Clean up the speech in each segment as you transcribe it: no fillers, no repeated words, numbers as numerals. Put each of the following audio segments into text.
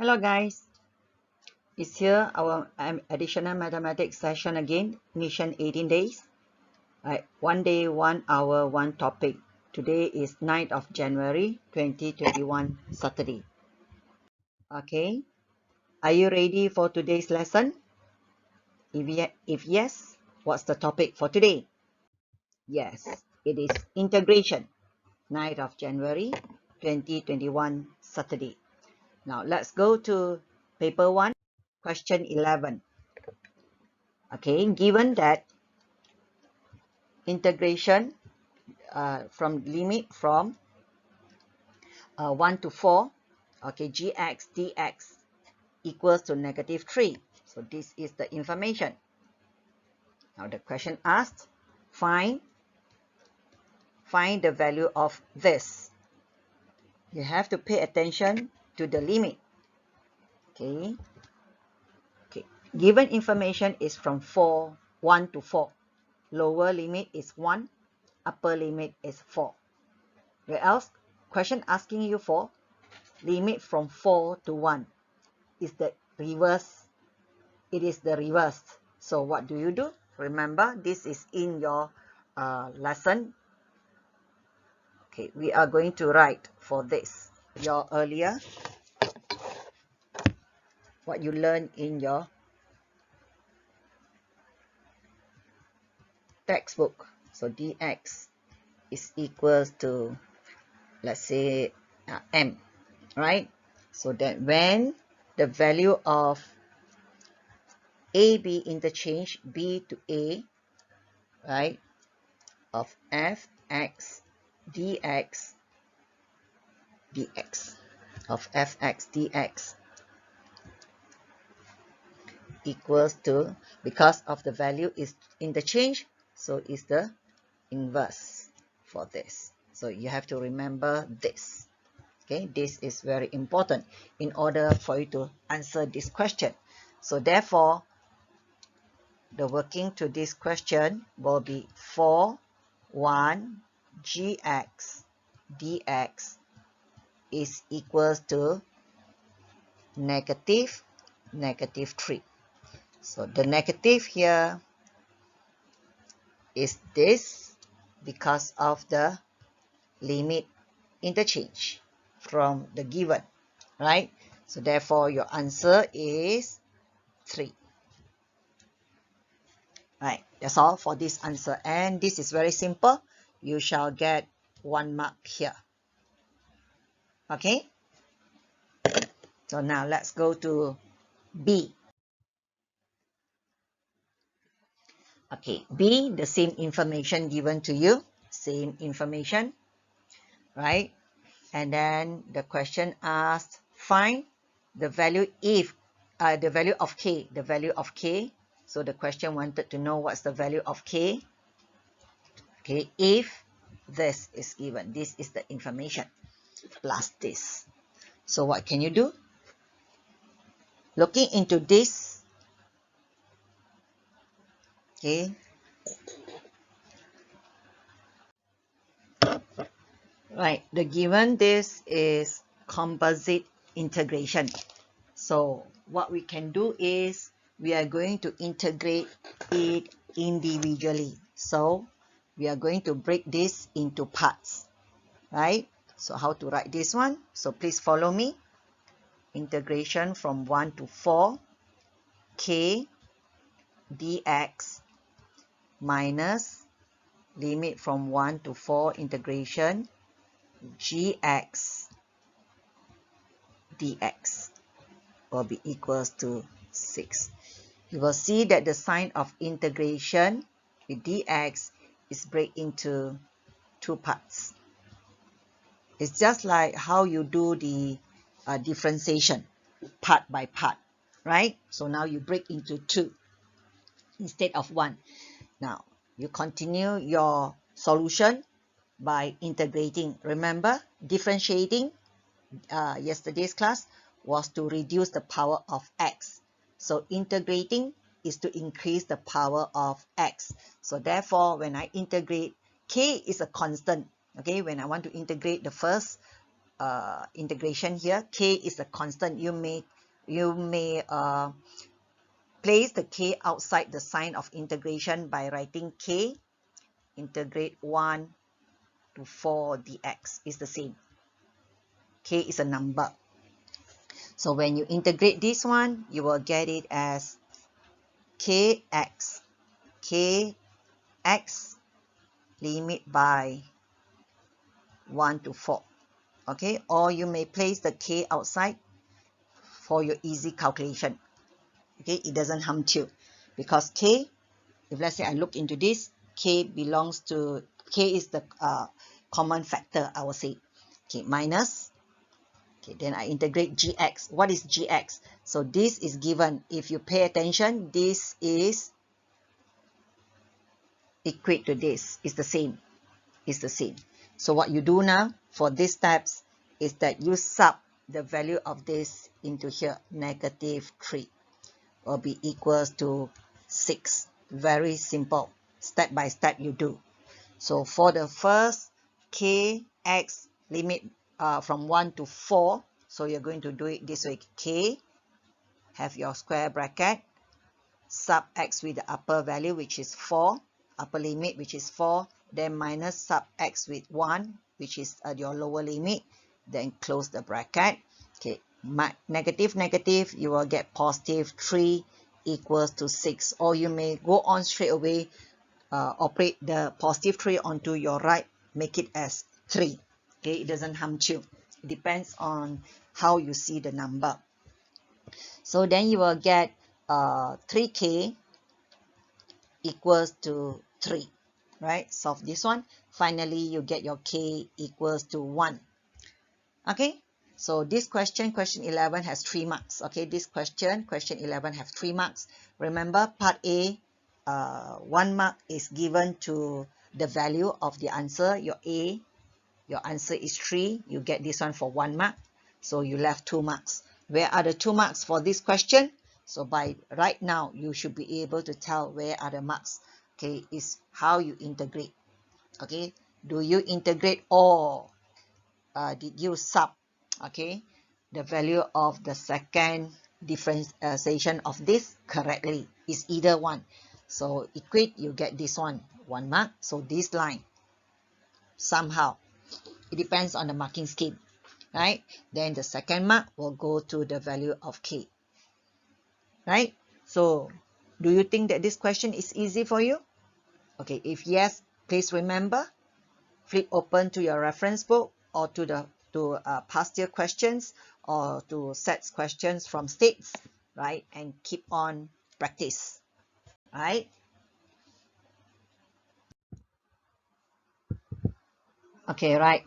Hello guys, it's here our additional mathematics session again, mission 18 days. Right, 1 day, 1 hour, 1 topic. Today is 9th of January 2021, Saturday. Okay, are you ready for today's lesson? If yes, what's the topic for today? Yes, it is integration, 9th of January 2021, Saturday. Now let's go to paper 1, question 11. Okay, given that integration from limit from 1 to 4, okay, gx dx equals to -3. So this is the information. Now the question asked, find the value of this. You have to pay attention to the limit. Okay. Given information is from 1 to 4. Lower limit is 1, upper limit is 4. Where else? Question asking you for limit from 4 to 1 is the reverse. It is the reverse. So what do you do? Remember, this is in your lesson. Okay, we are going to write for this your earlier what you learned in your textbook. So dx is equals to, let's say, m, right? So that when the value of AB interchange B to A, right, of fx dx of fx dx equals to, because of the value is interchange, so is the inverse for this. So you have to remember this. Okay, this is very important in order for you to answer this question. So therefore, the working to this question will be 4, 1, gx dx is equals to -3. So the negative here is this because of the limit interchange from the given, right? So therefore your answer is 3. Right, that's all for this answer, and this is very simple. You shall get 1 mark here. Okay, so now let's go to B. Okay, B, the same information given to you, same information, right? And then the question asked, find the value if the value of k, So the question wanted to know what's the value of k. Okay, if this is given, this is the information plus this. So what can you do? Looking into this, okay, right, the given this is composite integration. So what we can do is we are going to integrate it individually. So we are going to break this into parts, right? So how to write this one? So please follow me. Integration from 1 to 4 k dx minus limit from 1 to 4 integration gx dx will be equals to 6. You will see that the sign of integration with dx is break into 2 parts. It's just like how you do the differentiation part by part, right? So now you break into 2 instead of 1. Now you continue your solution by integrating. Remember, differentiating yesterday's class was to reduce the power of x. So integrating is to increase the power of x. So therefore, when I integrate, k is a constant. Okay, when I want to integrate the first integration here, k is a constant. You may You may place the k outside the sign of integration by writing k integrate 1 to 4 dx is the same. K is a number. So when you integrate this one, you will get it as kx limit by 1 to 4. Okay, or you may place the k outside for your easy calculation. Okay, it doesn't harm you, because k, if let's say I look into this, k is the common factor, I will say. Okay, minus, okay, then I integrate gx. What is gx? So this is given. If you pay attention, this is equate to this. It's the same. It's the same. So what you do now for these steps is that you sub the value of this into here. -3 will be equals to 6. Very simple. Step by step you do. So for the first kx limit from 1 to 4, so you're going to do it this way. K, have your square bracket, sub x with the upper value, which is 4, upper limit, which is 4, then minus sub x with 1, which is your lower limit, then close the bracket. Okay, negative, negative, you will get positive 3 equals to 6. Or you may go on straight away, operate the positive 3 onto your right, make it as 3. Okay, it doesn't harm you. It depends on how you see the number. So then you will get 3k equals to 3, right? Solve this one. Finally, you get your k equals to 1. Okay, so this question 11 has 3 marks. Okay, this question 11 have 3 marks. Remember, part A, 1 mark is given to the value of the answer. Your A, your answer is 3. You get this one for 1 mark. So you left 2 marks. Where are the 2 marks for this question? So by right now, you should be able to tell where are the marks. Okay, is how you integrate. Okay, do you integrate, or did you sub, okay, the value of the second differentiation of this correctly? Is either one. So equate, you get this one, 1 mark. So this line, somehow, it depends on the marking scheme, right? Then the second mark will go to the value of k, right? So do you think that this question is easy for you? Okay, if yes, please remember, flip open to your reference book or to past year questions or to sets questions from states, right? And keep on practice, right? Okay, right.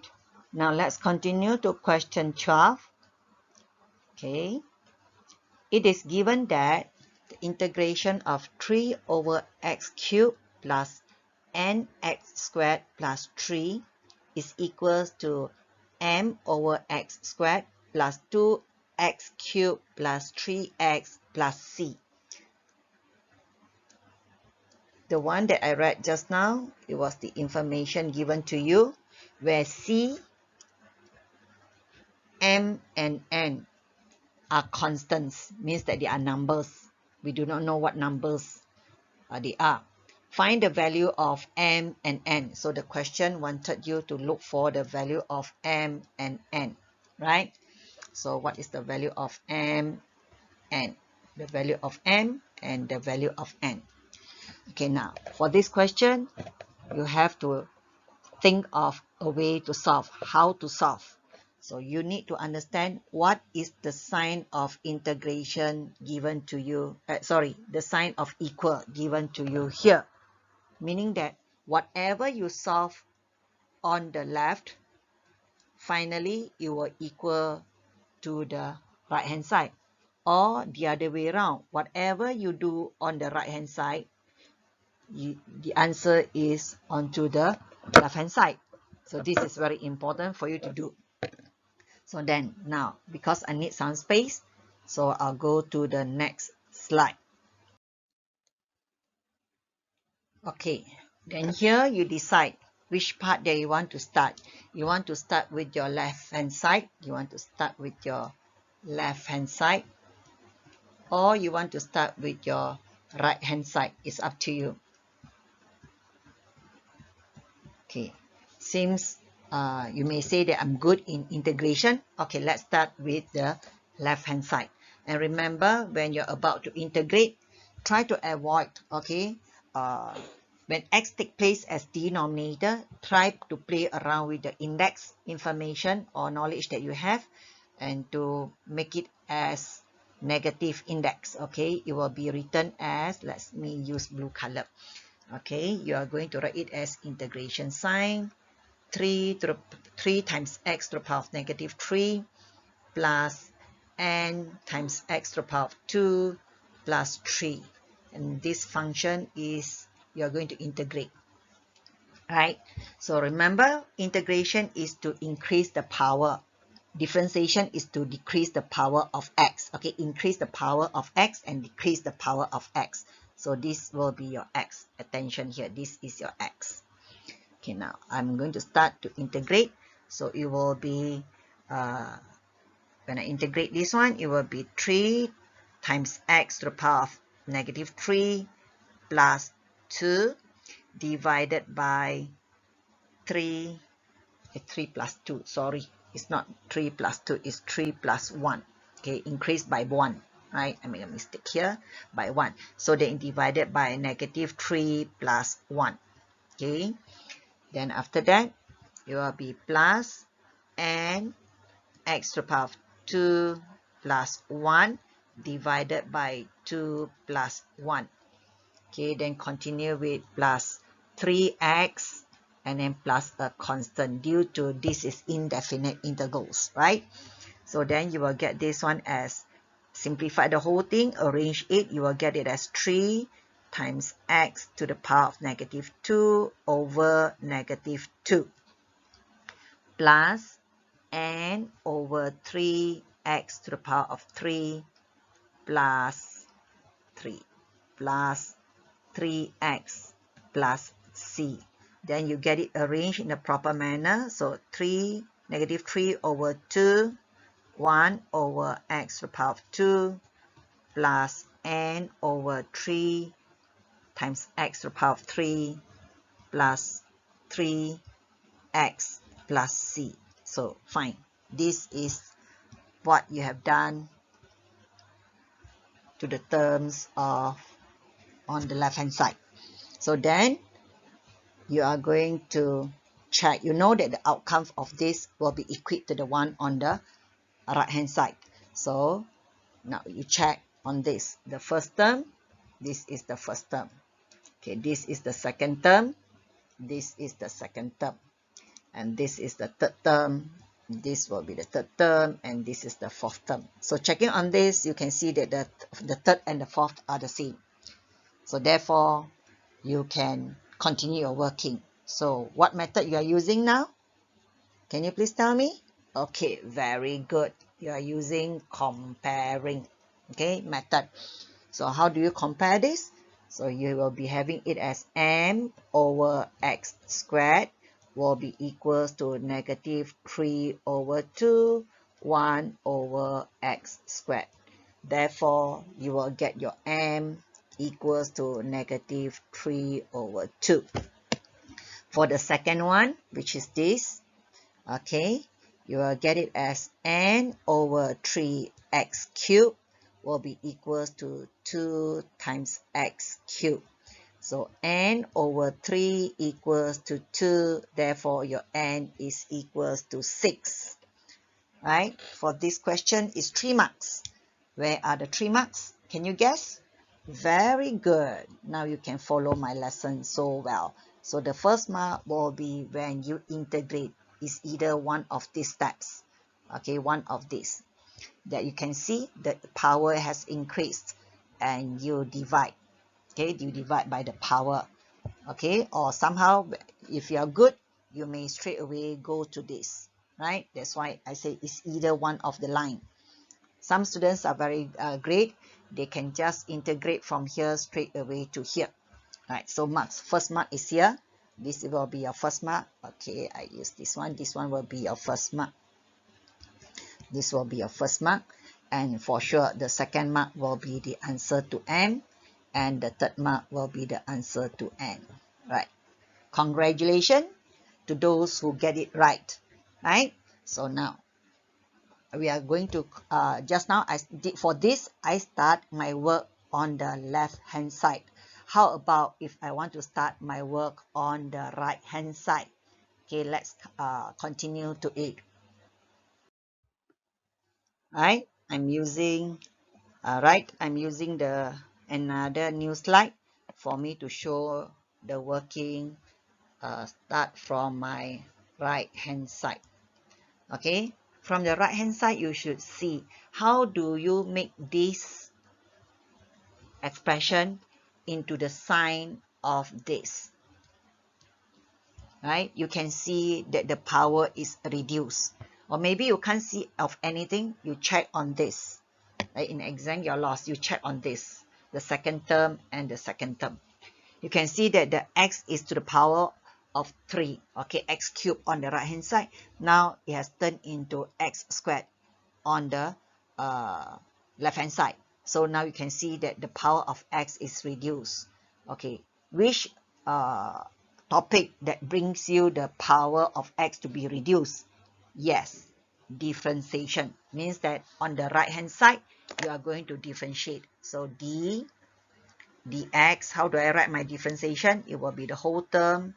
Now let's continue to question 12. Okay. It is given that the integration of 3 over x cubed plus nx squared plus 3 is equals to m over x squared plus 2x cubed plus 3x plus c. The one that I read just now, it was the information given to you, where c, m, and n are constants, means that they are numbers. We do not know what numbers they are. Find the value of m and n. So the question wanted you to look for the value of m and n, right? So what is the value of m, n? The value of m and the value of n. Okay, now for this question, you have to think of a way to solve, how to solve. So you need to understand what is the sign of integration given to you, the sign of equal given to you here. Meaning that whatever you solve on the left, finally it will equal to the right hand side. Or the other way around, whatever you do on the right hand side, the answer is onto the left hand side. So this is very important for you to do. So then now, because I need some space, so I'll go to the next slide. Okay, then here you decide which part that you want to start. You want to start with your left hand side. You want to start with your left hand side. or you want to start with your right hand side. It's up to you. Okay, seems you may say that I'm good in integration. Okay, let's start with the left hand side. And remember, when you're about to integrate, try to avoid, okay, when x take place as denominator, try to play around with the index information or knowledge that you have and to make it as negative index. Okay, it will be written as, let me use blue color. Okay, you are going to write it as integration sign 3 times x to the power of negative 3 plus n times x to the power of 2 plus 3. And this function is you are going to integrate. Right? So remember, integration is to increase the power. Differentiation is to decrease the power of x. Okay, increase the power of x and decrease the power of x. So this will be your x. Attention here, this is your x. Okay, now I'm going to start to integrate. So it will be, when I integrate this one, it will be 3 times x to the power of negative 3 plus 2 divided by 3 plus 2, sorry, it's not 3 plus 2, it's 3 plus 1. Okay, increased by 1, right? I made a mistake here, by 1. So then divided by negative 3 plus 1. Okay, then after that, it will be plus n x to the power of 2 plus 1 divided by 2 plus 1. Okay, then continue with plus 3x and then plus a constant due to this is indefinite integrals, right? So then you will get this one as, simplify the whole thing, arrange it, you will get it as 3 times x to the power of negative 2 over negative 2 plus n over 3x to the power of 3 plus 3 plus 3x plus c. Then you get it arranged in a proper manner. So negative 3 over 2, 1 over x to the power of 2 plus n over 3 times x to the power of 3 plus 3x plus c. So fine. This is what you have done to the terms of on the left hand side. So then you are going to check. You know that the outcome of this will be equal to the one on the right hand side. So now you check on this. The first term, this is the first term. Okay, this is the second term. This is the second term. And this is the third term. This will be the third term. And this is the fourth term. So checking on this, you can see that the third and the fourth are the same. So therefore, you can continue your working. So what method you are using now? Can you please tell me? Okay, very good. You are using comparing, okay, method. So how do you compare this? So you will be having it as m over x squared will be equals to negative 3 over 2, 1 over x squared. Therefore, you will get your m equals to negative 3 over 2. For the second one, which is this, okay, you will get it as n over 3x cubed will be equals to 2 times x cubed. So n over 3 equals to 2, therefore your n is equals to 6. Right? For this question is 3 marks. Where are the 3 marks? Can you guess? Very good. Now you can follow my lesson so well. So the first mark will be when you integrate. Is either one of these steps. Okay, one of these. That you can see the power has increased and you divide. Okay, you divide by the power. Okay, or somehow if you are good, you may straight away go to this. Right? That's why I say it's either one of the line. Some students are very great. They can just integrate from here straight away to here. Right, so marks. First mark is here. This will be your first mark. Okay, I use this one. This one will be your first mark. This will be your first mark. And for sure, the second mark will be the answer to M, and the third mark will be the answer to N. Right? Congratulations to those who get it right. Right? So now we are going to just now I did for this. I start my work on the left hand side. How about if I want to start my work on the right hand side? Okay, let's continue to it. Right? I'm using I'm using the another new slide for me to show the working start from my right hand side. Okay, from the right hand side you should see how do you make this expression into the sign of this. Right, you can see that the power is reduced, or maybe you can't see of anything, you check on this. Right? In exam you're lost, you check on this, the second term and the second term. You can see that the x is to the power of 3, okay, x cubed on the right hand side. Now it has turned into x squared on the left hand side. So now you can see that the power of x is reduced. Okay, which topic that brings you the power of x to be reduced? Yes, differentiation. Means that on the right hand side you are going to differentiate. So dx, how do I write my differentiation? It will be the whole term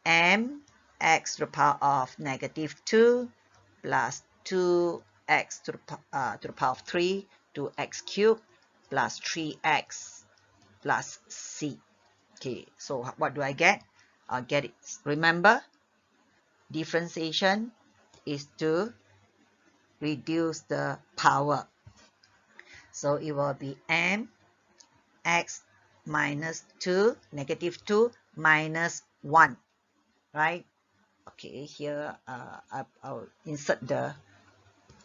m x to the power of -2 plus 2x to the power of 3 to x cubed plus 3x plus c. Okay, so what do I get? I'll get it. Remember, differentiation is to reduce the power. So it will be m x minus 2, -2 minus 1. Right? Okay, here I'll insert the,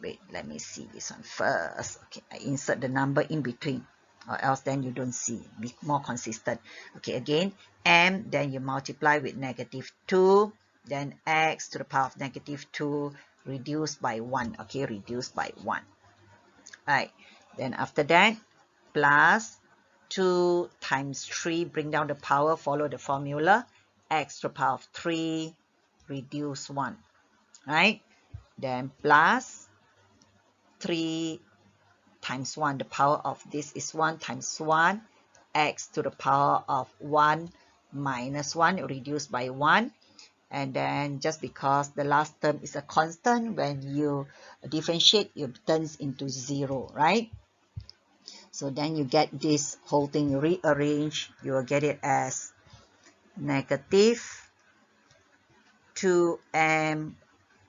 wait, let me see this one first. Okay, I insert the number in between, or else then you don't see, be more consistent. Okay, again, m, then you multiply with -2, then x to the power of -2 reduced by 1. Okay, reduced by 1. Right, then after that, plus 2 times 3, bring down the power, follow the formula, x to the power of 3 reduce 1, right? Then plus 3 times 1, the power of this is 1 times 1, x to the power of 1 minus 1 reduced by 1. And then just because the last term is a constant, when you differentiate, it turns into 0, right? So then you get this whole thing rearranged, you will get it as -2m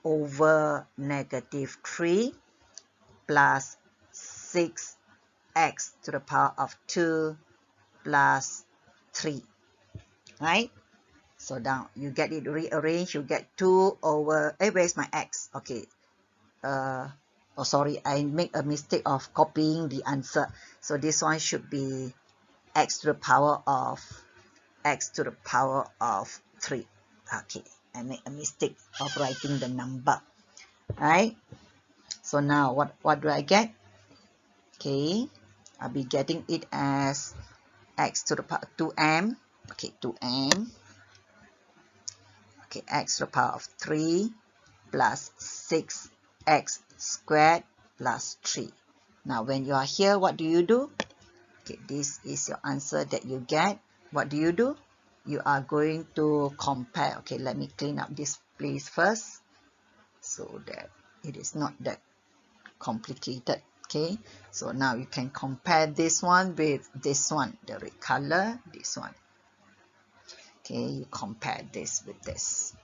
over -3 plus 6x to the power of 2 plus 3, right? So now you get it rearranged, you get 2 over, where's my x? Okay, oh sorry, I make a mistake of copying the answer. So this one should be x to the power of 3. Okay, I make a mistake of writing the number, right? So now what do I get? Okay, I'll be getting it as x to the power 2m. Okay, 2m. Okay, x to the power of 3 plus 6x squared plus 3. Now when you are here, what do you do? Okay, this is your answer that you get. What do? You are going to compare. Okay, let me clean up this place first so that it is not that complicated. Okay, so now you can compare this one with this one, the red color, this one. Okay, you compare this with this.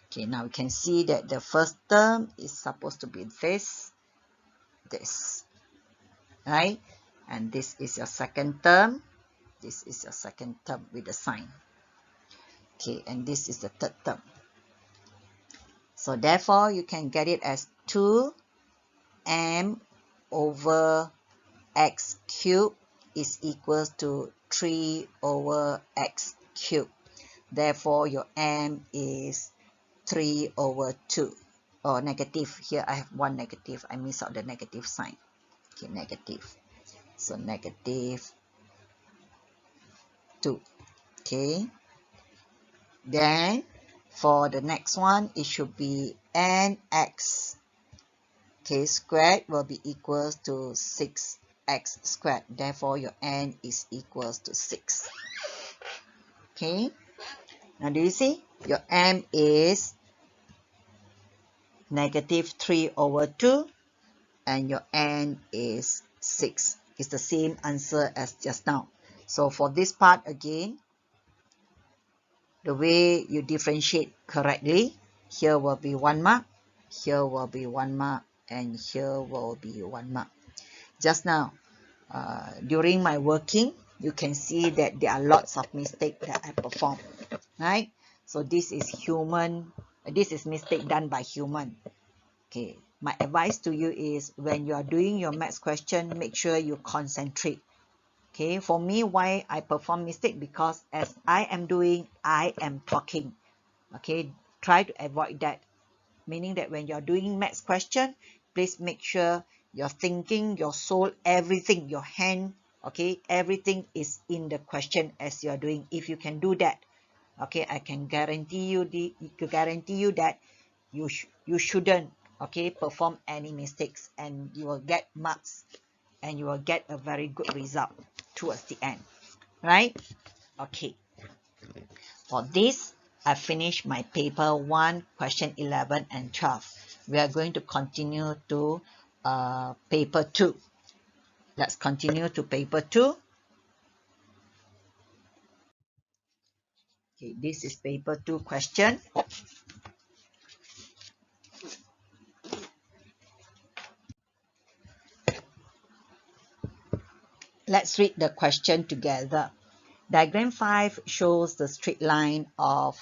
Okay, now you can see that the first term is supposed to be this, right? And this is your second term. This is your second term with the sign. Okay, and this is the third term. So therefore, you can get it as 2m over x cubed is equals to 3 over x cubed. Therefore, your m is 3 over 2. Or negative. Here I have one negative. I miss out the negative sign. Okay, negative. So negative 2. Okay. Then for the next one, it should be nx. Okay, squared will be equals to 6x squared. Therefore, your n is equals to 6. Okay. Now, do you see? Your m is negative 3 over 2. And your n is 6. It's the same answer as just now. So, for this part again, the way you differentiate correctly, here will be 1 mark, here will be 1 mark, and here will be 1 mark. Just now, during my working, you can see that there are lots of mistakes that I perform, right? So this is mistake done by human. Okay, my advice to you is when you are doing your maths question, make sure you concentrate. Okay, for me, why I perform mistake? Because as I am doing, I am talking. Okay, try to avoid that. Meaning that when you're doing maths question, please make sure your thinking, your soul, everything, your hand, okay, everything is in the question as you're doing. If you can do that, okay, I can guarantee you that you shouldn't, okay, perform any mistakes, and you will get marks, and you will get a very good result towards the end, right? Okay, for this I finished my paper 1, question 11 and 12. We are going to continue to paper 2. Let's continue to paper 2. Okay, this is paper 2 question. Let's read the question together. Diagram 5 shows the straight line of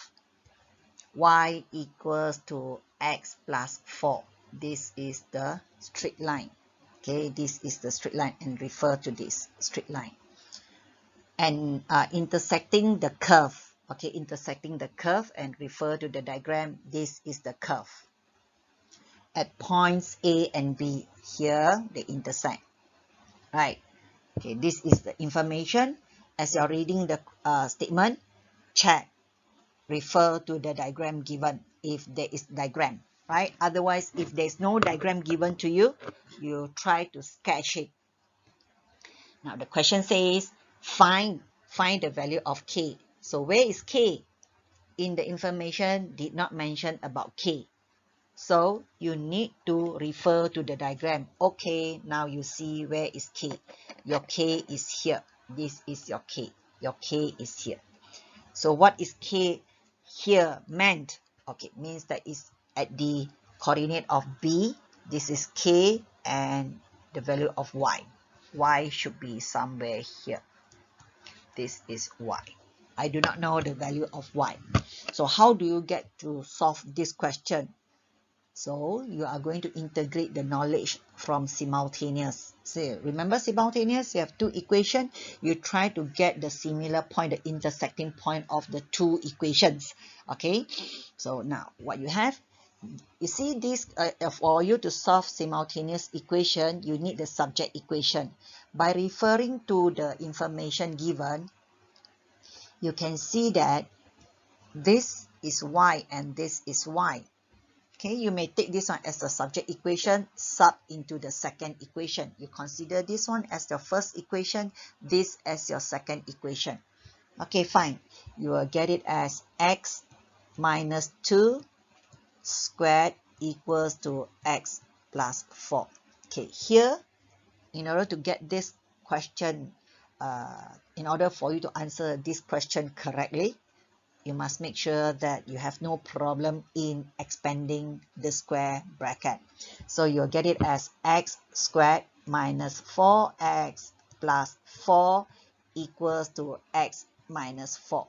y equals to x plus 4. This is the straight line. Okay, this is the straight line, and refer to this straight line. And intersecting the curve. Okay, intersecting the curve, and refer to the diagram. This is the curve. At points A and B, here they intersect. Right. Okay, this is the information. As you're reading the statement, check, refer to the diagram given if there is diagram, right? Otherwise, if there's no diagram given to you, you try to sketch it. Now the question says, find the value of k. So where is k? In the information did not mention about k. So you need to refer to the diagram. Okay, now you see where is k. Your k is here. This is your k. Your k is here. So what is k here meant? Okay, means that it's at the coordinate of b. This is k, and the value of y. Y should be somewhere here. This is y. I do not know the value of y. So how do you get to solve this question? So you are going to integrate the knowledge from simultaneous. So remember simultaneous, you have two equations. You try to get the similar point, the intersecting point of the two equations. Okay, so now what you have, you see this, for you to solve simultaneous equation, you need the subject equation. By referring to the information given, you can see that this is y and this is y. Okay, you may take this one as the subject equation, sub into the second equation. You consider this one as your first equation, this as your second equation. Okay, fine. You will get it as x minus 2 squared equals to x plus 4. Okay, here, in order to get this question, in order for you to answer this question correctly, you must make sure that you have no problem in expanding the square bracket. So you'll get it as x squared minus 4x plus 4 equals to x minus 4.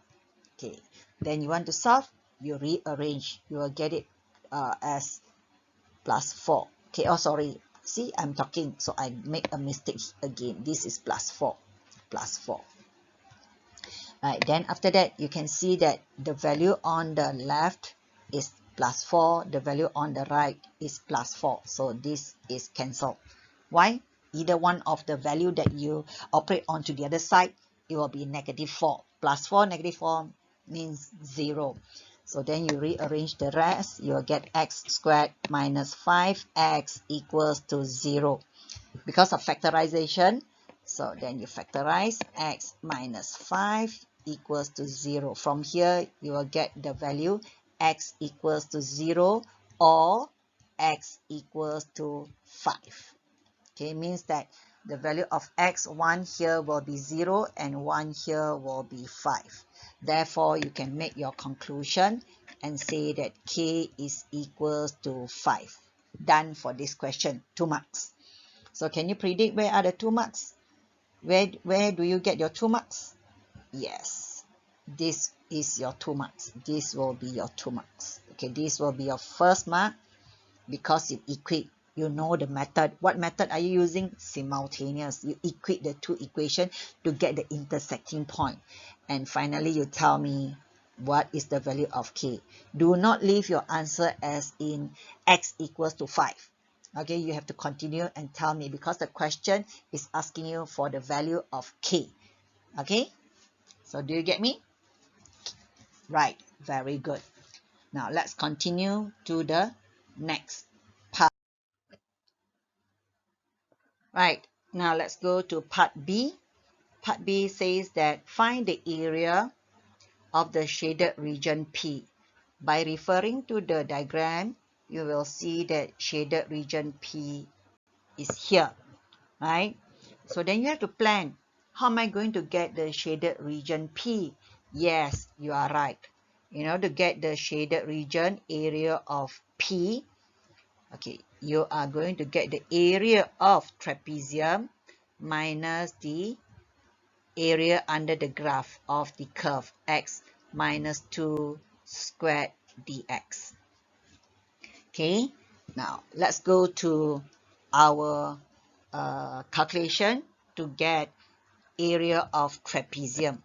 Okay, then you want to solve, you rearrange, you will get it as plus 4. Okay, oh sorry, see I'm talking, so I make a mistake again. This is plus 4, plus 4. Right, then after that, you can see that the value on the left is plus 4, the value on the right is plus 4. So this is cancelled. Why? either one of the value that you operate onto the other side, it will be -4. Plus 4, -4 means 0. So then you rearrange the rest, you will get x squared minus 5x equals to 0. Because of factorization, so then you factorize x minus 5 equals to 0. From here, you will get the value x equals to 0 or x equals to 5. Okay, means that the value of x, 1 here will be 0 and 1 here will be 5. Therefore, you can make your conclusion and say that k is equals to 5. Done for this question, 2 marks. So can you predict where are the 2 marks? Where do you get your 2 marks? Yes, this is your 2 marks. This will be your 2 marks. Okay, this will be your first mark because you equate. You know the method. What method are you using? Simultaneous. You equate the two equations to get the intersecting point. And finally, you tell me what is the value of k. Do not leave your answer as in x equals to 5. Okay, you have to continue and tell me because the question is asking you for the value of k. Okay, so do you get me? Right, very good. Now let's continue to the next part. Right, now let's go to part B. Part B says that find the area of the shaded region P. By referring to the diagram, you will see that shaded region P is here, right? So then you have to plan, how am I going to get the shaded region P? Yes, you are right. In order to get the shaded region area of P, okay, you are going to get the area of trapezium minus the area under the graph of the curve x minus 2 squared dx. Okay, now let's go to our calculation to get area of trapezium.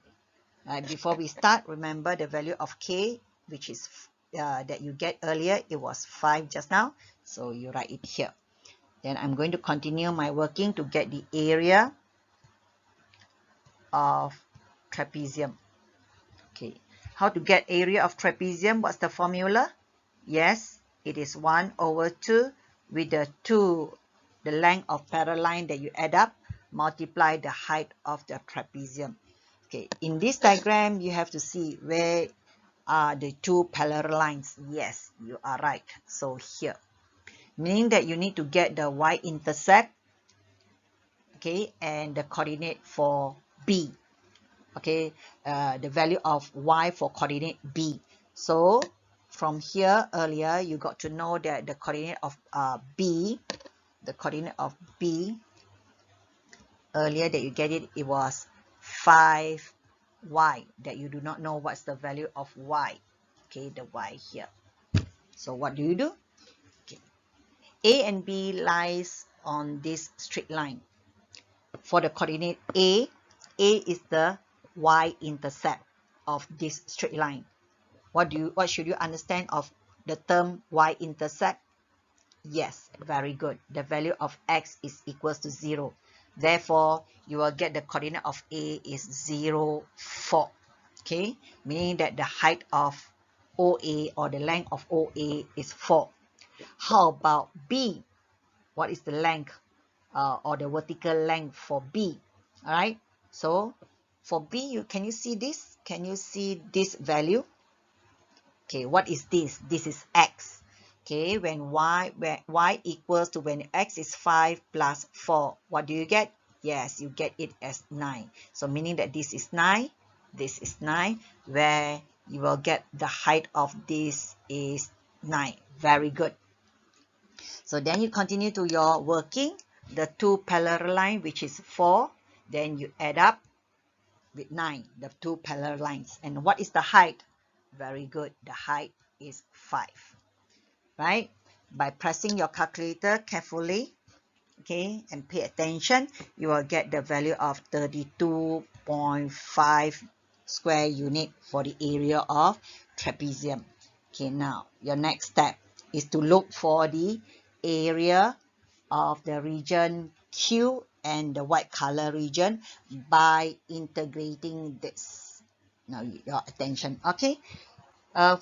Right, before we start, remember the value of k, which is that you get earlier, it was 5 just now, so you write it here. Then I'm going to continue my working to get the area of trapezium. Okay, how to get area of trapezium? What's the formula? Yes, it is 1 over 2 with the length of parallel line that you add up, multiply the height of the trapezium. Okay, in this diagram, you have to see where are the 2 parallel lines. Yes, you are right. So here, meaning that you need to get the y-intercept, okay, and the coordinate for B. Okay, the value of y for coordinate B. So from here earlier, you got to know that the coordinate of B, the coordinate of B, earlier that you get it, it was 5y, that you do not know what's the value of y. Okay, the y here. So what do you do? Okay. A and B lies on this straight line. For the coordinate A is the y-intercept of this straight line. What should you understand of the term y-intercept? Yes, very good. The value of x is equals to 0. Therefore, you will get the coordinate of A is 0, 4. Okay, meaning that the height of OA or the length of OA is 4. How about B? What is the length or the vertical length for B? All right. So for B, can you see this? Can you see this value? Okay, what is this? This is x. Okay, when y equals to when x is 5 plus 4, what do you get? Yes, you get it as 9. So meaning that this is 9, this is 9, where you will get the height of this is 9. Very good. So then you continue to your working, the 2 parallel line, which is 4, then you add up with 9, the 2 parallel lines. And what is the height? Very good. The height is 5. Right? By pressing your calculator carefully, okay, and pay attention, you will get the value of 32.5 square unit for the area of trapezium. Okay, now your next step is to look for the area of the region Q and the white color region by integrating this. Now your attention, okay?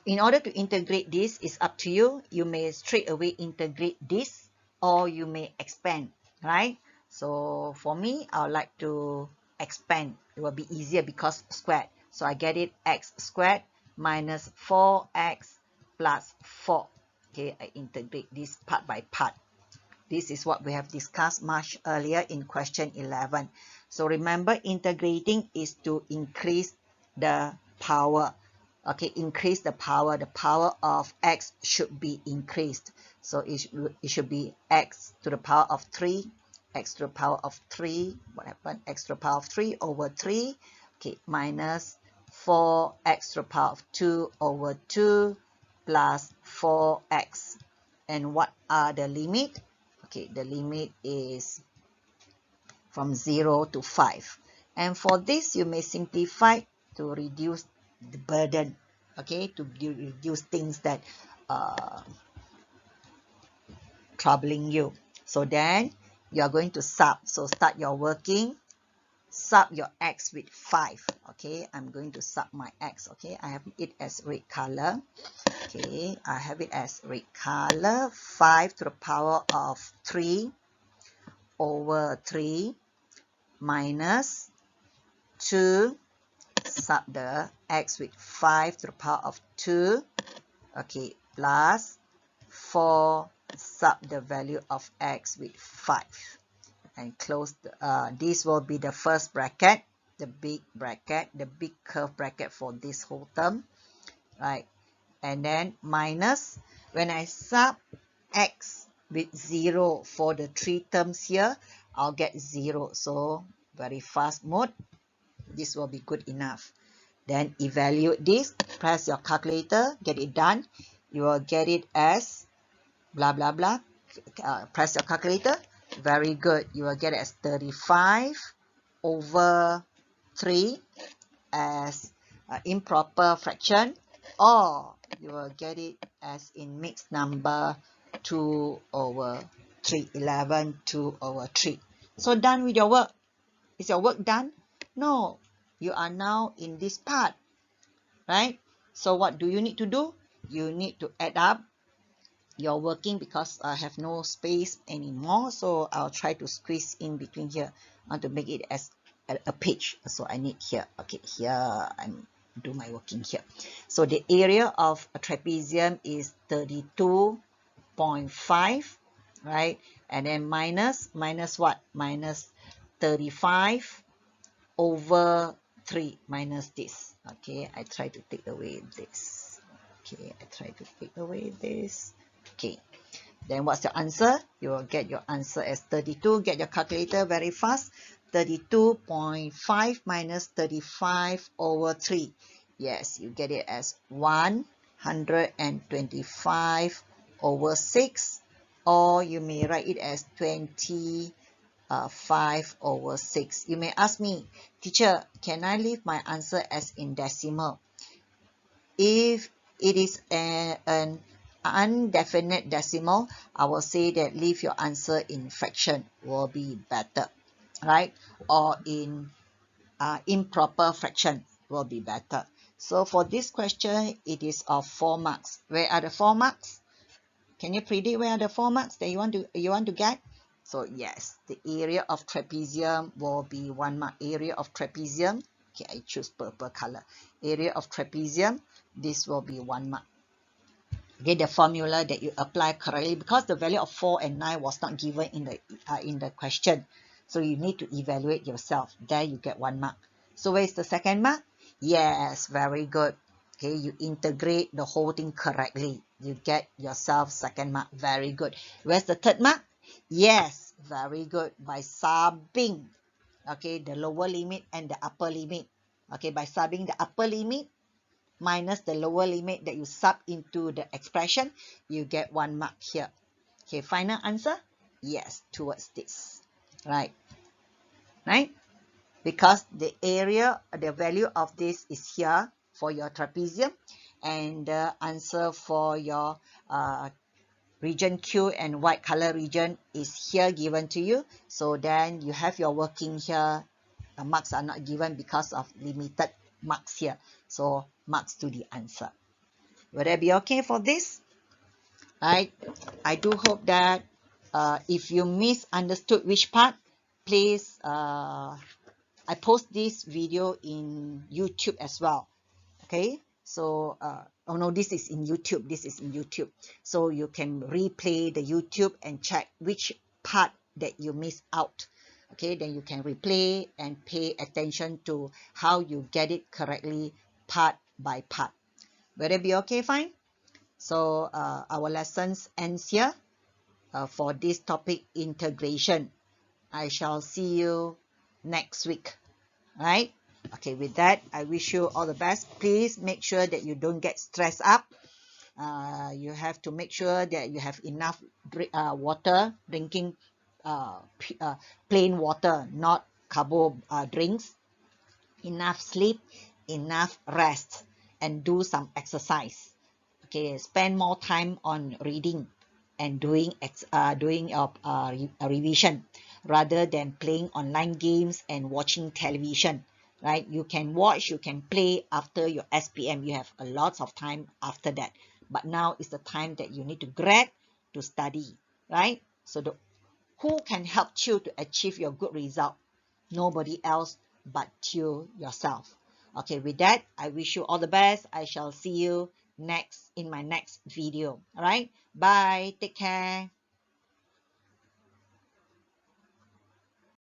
In order to integrate this, is up to you. You may straight away integrate this, or you may expand, right? So for me, I would like to expand. It will be easier because squared. So I get it x squared minus 4x plus 4. Okay, I integrate this part by part. This is what we have discussed much earlier in question 11. So remember, integrating is to increase the power. Okay, increase the power. The power of x should be increased. So it should be x to the power of 3. X to the power of 3. What happened? X to the power of 3 over 3. Okay, minus 4x to the power of 2 over 2 plus 4x. And what are the limit? Okay, the limit is from 0 to 5. And for this, you may simplify to reduce the burden. Okay, to reduce things that troubling you. So then, you are going to sub. So start your working. Sub your x with 5. Okay, I'm going to sub my x. Okay, I have it as red color. Okay, I have it as red color. 5 to the power of 3 over 3 minus 2, sub the x with 5 to the power of 2, okay, plus 4, sub the value of x with 5, and close the, this will be the first bracket, the big bracket, the big curve bracket for this whole term, right? And then minus, when I sub x with 0 for the 3 terms here, I'll get 0. So very fast mode, this will be good enough. Then evaluate this, press your calculator, get it done. You will get it as blah blah blah. Press your calculator, very good. You will get it as 35 over 3 as improper fraction, or you will get it as in mixed number 2 over 3, 11, 2 over 3. So done with your work. Is your work done? No, you are now in this part, right? So what do you need to do? You need to add up your working, because I have no space anymore. So I'll try to squeeze in between here. I want to make it as a page. So I need here. Okay, here I'm do my working here. So the area of a trapezium is 32.5, right? And then minus what? Minus 35 over 3 minus this. Okay, I try to take away this. Okay, I try to take away this. Okay, then what's your answer? You will get your answer as 32. Get your calculator very fast. 32.5 minus 35 over 3. Yes, you get it as 125 over 6. Or you may write it as 5 over 6. You may ask me, teacher, can I leave my answer as in decimal? If it is an undefinite decimal, I will say that leave your answer in fraction will be better, right? Or in improper fraction will be better. So for this question, it is of 4 marks. Where are the 4 marks? Can you predict where are the 4 marks that you want to get? So yes, the area of trapezium will be 1 mark. Area of trapezium, okay, I choose purple color. Area of trapezium, this will be 1 mark. Okay, the formula that you apply correctly, because the value of 4 and 9 was not given in the question. So you need to evaluate yourself. There you get 1 mark. So where is the second mark? Yes, very good. Okay, you integrate the whole thing correctly. You get yourself second mark. Very good. Where's the third mark? Yes, very good. By subbing, okay, the lower limit and the upper limit. Okay, by subbing the upper limit minus the lower limit that you sub into the expression, you get 1 mark here. Okay, final answer? Yes, towards this. Right? Because the area, the value of this is here for your trapezium, and the answer for your region Q and white color region is here given to you. So then you have your working here. The marks are not given because of limited marks here. So marks to the answer. Will that be okay for this? Right? I do hope that if you misunderstood which part, please, I post this video in YouTube as well. Okay, so oh no, this is in YouTube. This is in YouTube. So you can replay the YouTube and check which part that you missed out. Okay, then you can replay and pay attention to how you get it correctly part by part. Will it be okay? Fine. So our lessons ends here for this topic, integration. I shall see you next week. Right? Okay, with that, I wish you all the best. Please make sure that you don't get stressed up. You have to make sure that you have enough water, drinking plain water, not carbo drinks, enough sleep, enough rest, and do some exercise. Okay, spend more time on reading and doing a revision rather than playing online games and watching television. Right? You can watch, you can play after your SPM. You have a lot of time after that. But now is the time that you need to grab to study. Right? So who can help you to achieve your good result? Nobody else but you yourself. Okay, with that, I wish you all the best. I shall see you in my next video. All right, bye, take care.